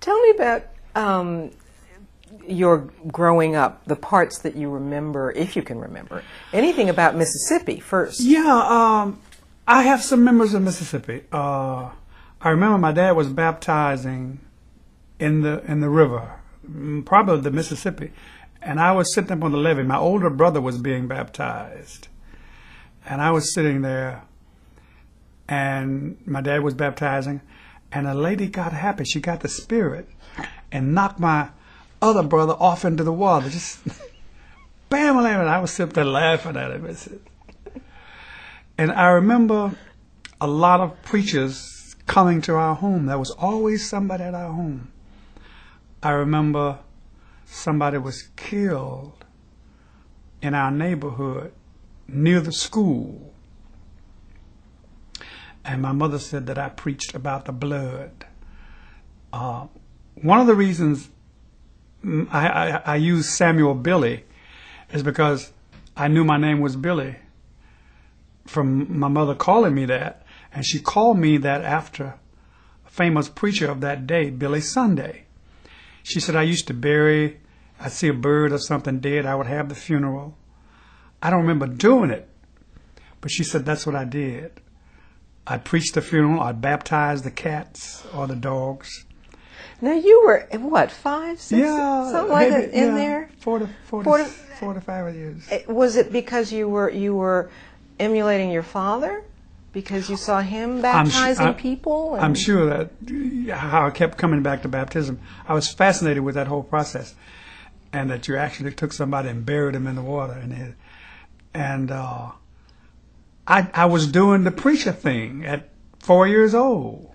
Tell me about your growing up, the parts that you remember, if you can remember. Anything about Mississippi first? Yeah, I have some memories of Mississippi. I remember my dad was baptizing in the river, probably the Mississippi, and I was sitting up on the levee. My older brother was being baptized, and I was sitting there, and my dad was baptizing, and a lady got happy. She got the spirit and knocked my other brother off into the water. Just bam, and I was sitting there laughing at it. And I remember a lot of preachers coming to our home. There was always somebody at our home. I remember somebody was killed in our neighborhood near the school. And my mother said that I preached about the blood. One of the reasons I used Samuel Billy is because I knew my name was Billy from my mother calling me that. And she called me that after a famous preacher of that day, Billy Sunday. She said I used to I'd see a bird or something dead, I would have the funeral. I don't remember doing it, but she said that's what I did. I'd preach the funeral, I'd baptize the cats or the dogs. Now you were, what, 5, 6, yeah, something like that in there? 4 to 5 years. Was it because you were emulating your father? Because you saw him baptizing people? I'm sure that how I kept coming back to baptism. I was fascinated with that whole process, and that you actually took somebody and buried him in the water. And I was doing the preacher thing at 4 years old,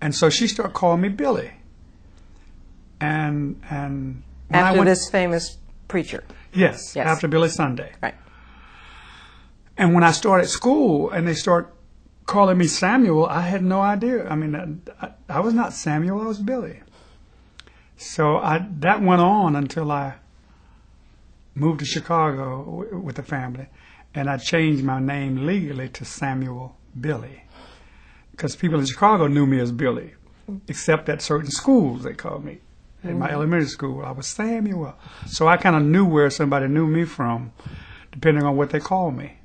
and so she started calling me Billy. And when after this famous preacher. Yes, after Billy Sunday. Right. And when I started school and they start calling me Samuel, I had no idea. I mean, I was not Samuel, I was Billy. So that went on until I moved to Chicago with the family, and I changed my name legally to Samuel Billy, because people in Chicago knew me as Billy, except at certain schools they called me. In my elementary school, I was Samuel. So I kind of knew where somebody knew me from, depending on what they called me.